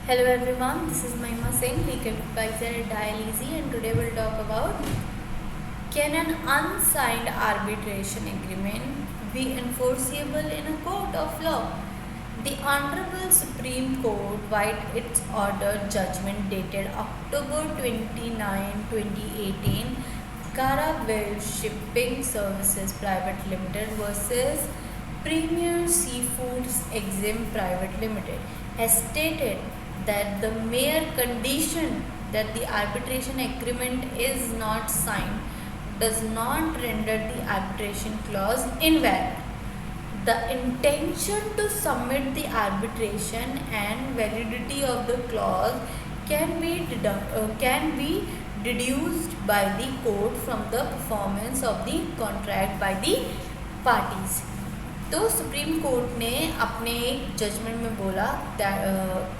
Hello everyone, this is Mahima Singh, legal advisor at Dial Easy, and today we'll talk about, can an unsigned arbitration agreement be enforceable in a court of law? The Honorable Supreme Court, via its order judgment dated October 29, 2018, Caravel Shipping Services Private Limited versus Premier Seafoods Exim Private Limited, has stated that the mere condition that the arbitration agreement is not signed does not render the arbitration clause invalid. The intention to submit the arbitration and validity of the clause can be deduced by the court from the performance of the contract by the parties. तो supreme court ने अपने एक judgment में बोला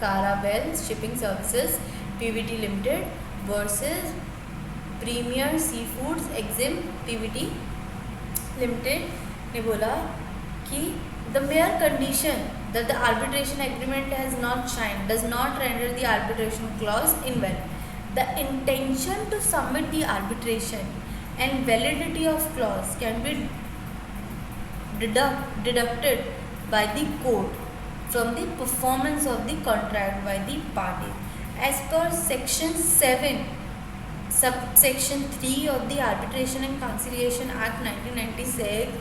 Caravel shipping services PVT limited versus premier sea foods Exim PVT limited ने बोला कि the mere condition that the arbitration agreement has not signed does not render the arbitration clause invalid. The intention to submit the arbitration and validity of clause can be deducted by the court from the performance of the contract by the parties. As per Section 7, Subsection 3 of the Arbitration and Conciliation Act 1996,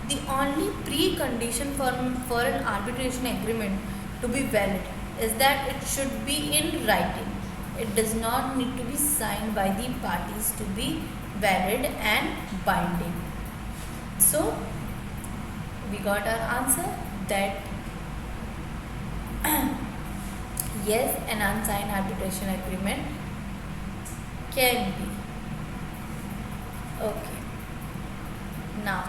the only precondition for an arbitration agreement to be valid is that it should be in writing. It does not need to be signed by the parties to be valid and binding. So, we got our answer that yes, an unsigned arbitration agreement can be. Okay. Now,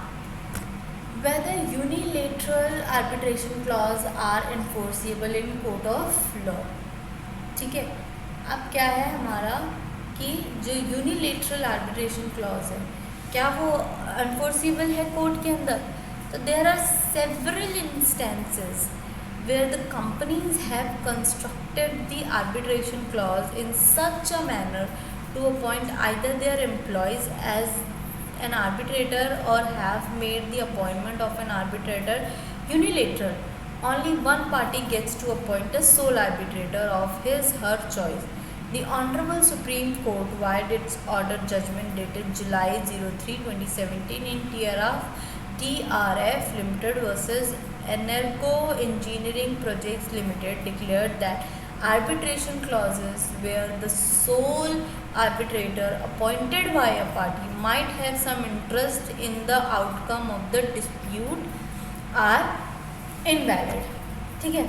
whether unilateral arbitration clause are enforceable in court of law. ठीक है, अब क्या है हमारा कि जो unilateral arbitration clause है क्या वो एनफोर्सेबल है कोर्ट के अंदर? So there are several instances where the companies have constructed the arbitration clause in such a manner to appoint either their employees as an arbitrator or have made the appointment of an arbitrator unilateral. Only one party gets to appoint a sole arbitrator of his/her choice. The Honorable Supreme Court, via its order judgment dated July 03, 2017 in TRF Limited versus Energo Engineering Projects Limited, declared that arbitration clauses where the sole arbitrator appointed by a party might have some interest in the outcome of the dispute are invalid. ठीक है,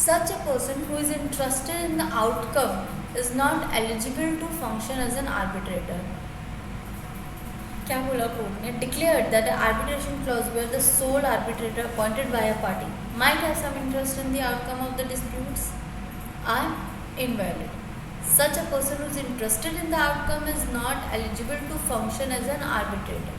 such a person who is interested in the outcome is not eligible to function as an arbitrator. क्या बोला court ने? Declared that the arbitration clause where the sole arbitrator appointed by a party might have some interest in the outcome of the disputes are invalid. Such a person who is interested in the outcome is not eligible to function as an arbitrator.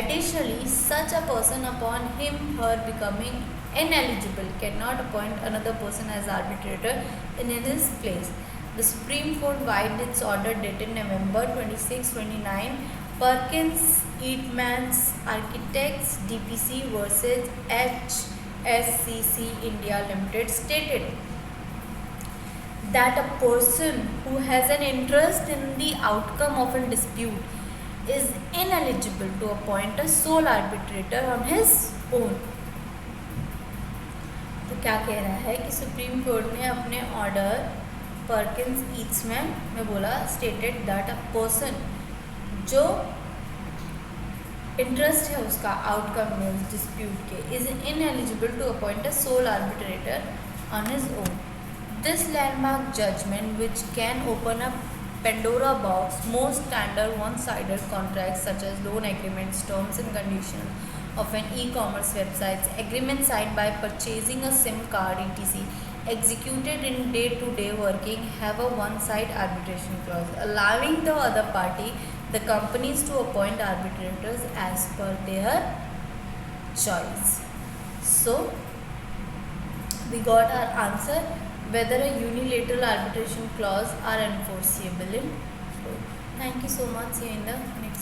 Additionally, such a person, upon him/her becoming ineligible, cannot appoint another person as arbitrator in his place. The Supreme Court, via its order dated November 26, 29, Perkins Eatmans Architects DPC versus HSCC India Limited, stated that a person who has an interest in the outcome of a dispute is ineligible to appoint a sole arbitrator on his own. तो क्या कह रहा है कि supreme court ने अपने order Perkins ईट्समैन में बोला, स्टेटेड दैट अ पर्सन जो इंटरेस्ट है उसका आउटकम में उस डिस्प्यूट के is ineligible to appoint a sole arbitrator on his own. This landmark judgment, which can open a Pandora box, most standard one-sided contracts such as loan agreements, terms and conditions of an e-commerce website, agreements signed by purchasing a SIM card, etc., executed in day-to-day working, have a one-side arbitration clause, allowing the other party, the companies, to appoint arbitrators as per their choice. So, we got our answer whether a unilateral arbitration clause are enforceable in court. Thank you so much. See you in the next video.